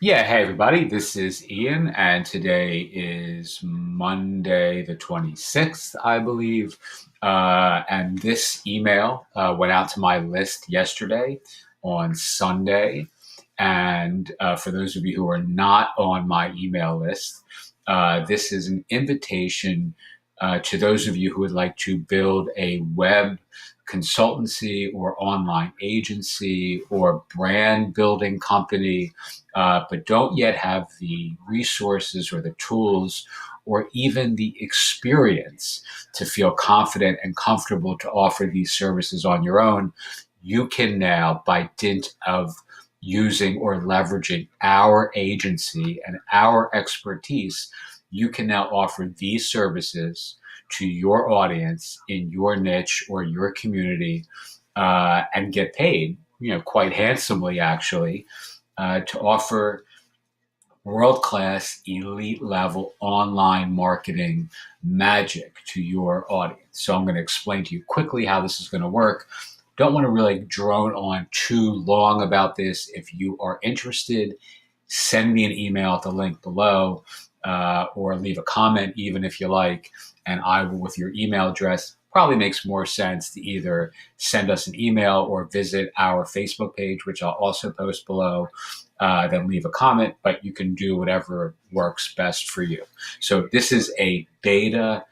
Yeah, hey everybody, this is Ian, and today is Monday the 26th, I believe. And this email went out to my list yesterday on Sunday. And for those of you who are not on my email list, this is an invitation to those of you who would like to build a web consultancy or online agency or brand building company, but don't yet have the resources or the tools or even the experience to feel confident and comfortable to offer these services on your own. You can now, by dint of using or leveraging our agency and our expertise, you can now offer these services to your audience in your niche or your community, and get paid, quite handsomely actually, to offer world class, elite level online marketing magic to your audience. So, I'm going to explain to you quickly how this is going to work. Don't want to really drone on too long about this. If you are interested, send me an email at the link below, or leave a comment, even if you like, and I will, with your email address. Probably makes more sense to either send us an email or visit our Facebook page, which I'll also post below, then leave a comment, but you can do whatever works best for you. So this is a beta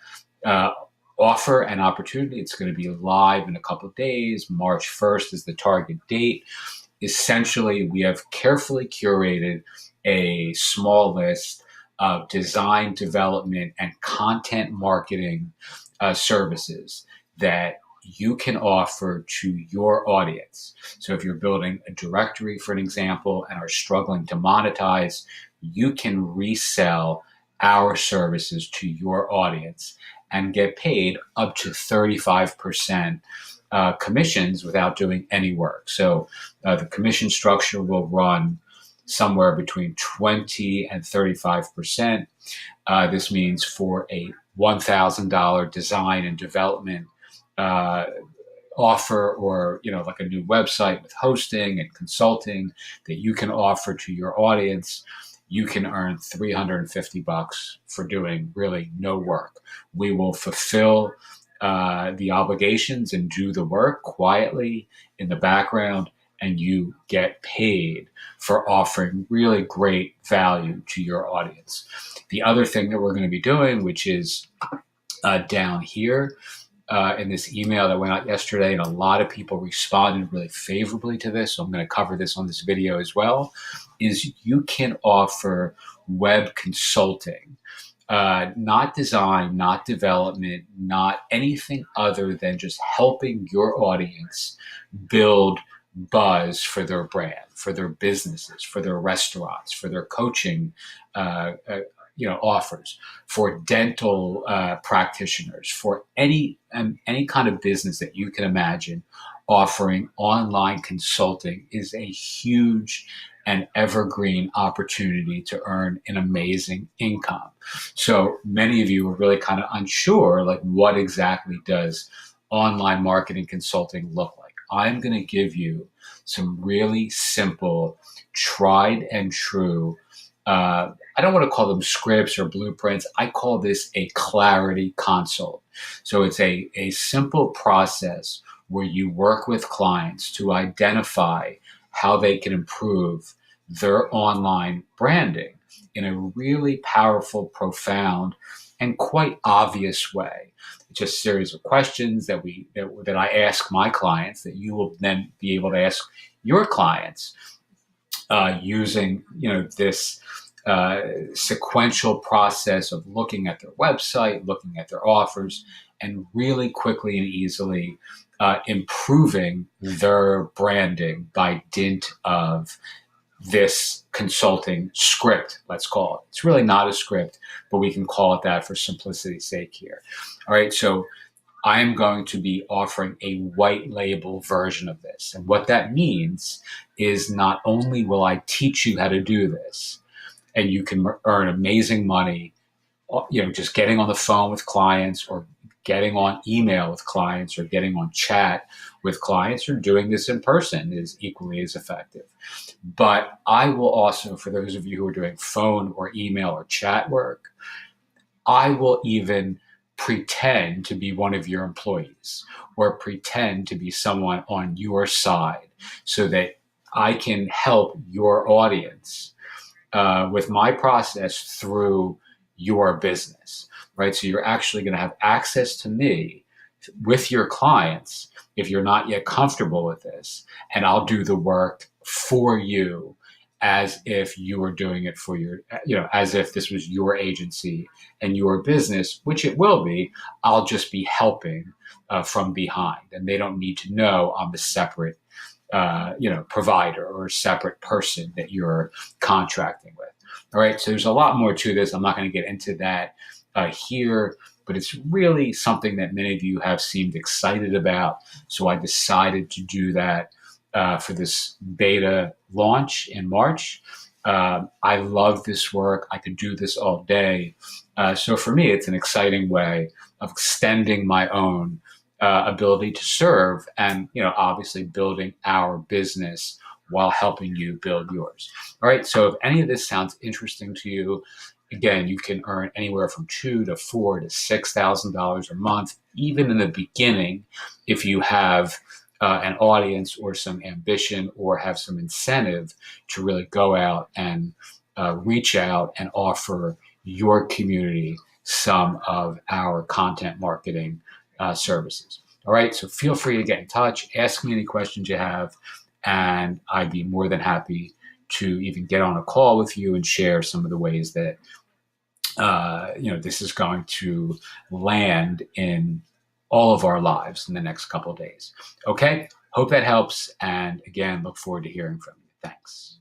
uh, offer and opportunity. It's going to be live in a couple of days. March 1st is the target date. Essentially, we have carefully curated a small list of design, development, and content marketing services that you can offer to your audience. So if you're building a directory, for an example, and are struggling to monetize, you can resell our services to your audience and get paid up to 35% commissions without doing any work. So the commission structure will run somewhere between 20 and 35%. This means for a $1,000 design and development uh, offer, or like a new website with hosting and consulting that you can offer to your audience, you can earn $350 for doing really no work. We will fulfill the obligations and do the work quietly in the background, and you get paid for offering really great value to your audience. The other thing that we're going to be doing, which is down here in this email that went out yesterday, and a lot of people responded really favorably to this, so I'm going to cover this on this video as well, is you can offer web consulting. Not design, not development, not anything other than just helping your audience build buzz for their brand, for their businesses, for their restaurants, for their coaching offers, for dental practitioners, for any kind of business that you can imagine. Offering online consulting is a huge and evergreen opportunity to earn an amazing income. So many of you are really kind of unsure, like, what exactly does online marketing consulting look like? I'm going to give you some really simple, tried and true, I don't want to call them scripts or blueprints. I call this a clarity consult. So it's a simple process where you work with clients to identify how they can improve their online branding in a really powerful, profound, and quite obvious way. It's just a series of questions that I ask my clients that you will then be able to ask your clients, using this sequential process of looking at their website, looking at their offers, and really quickly and easily improving their branding by dint of this consulting script, let's call it. It's really not a script, but we can call it that for simplicity's sake here. All right, so I am going to be offering a white label version of this. And what that means is, not only will I teach you how to do this, and you can earn amazing money, just getting on the phone with clients or getting on email with clients or getting on chat with clients or doing this in person is equally as effective. But I will also, for those of you who are doing phone or email or chat work, I will even pretend to be one of your employees or pretend to be someone on your side so that I can help your audience with my process through your business, right? So you're actually going to have access to me with your clients if you're not yet comfortable with this, and I'll do the work for you as if you were doing it for your, as if this was your agency and your business, which it will be. I'll just be helping from behind, and they don't need to know I'm a separate provider or a separate person that you're contracting with. All right. So there's a lot more to this. I'm not going to get into that here, but it's really something that many of you have seemed excited about. So I decided to do that for this beta launch in March. I love this work. I could do this all day. So for me, it's an exciting way of extending my own ability to serve and, obviously building our business while helping you build yours. All right. So if any of this sounds interesting to you, again, you can earn anywhere from $2,000 to $4,000 to $6,000 a month, even in the beginning, if you have an audience or some ambition or have some incentive to really go out and reach out and offer your community some of our content marketing services. All right, so feel free to get in touch, ask me any questions you have, and I'd be more than happy to even get on a call with you and share some of the ways that this is going to land in all of our lives in the next couple of days. Okay, hope that helps, and again, look forward to hearing from you. Thanks.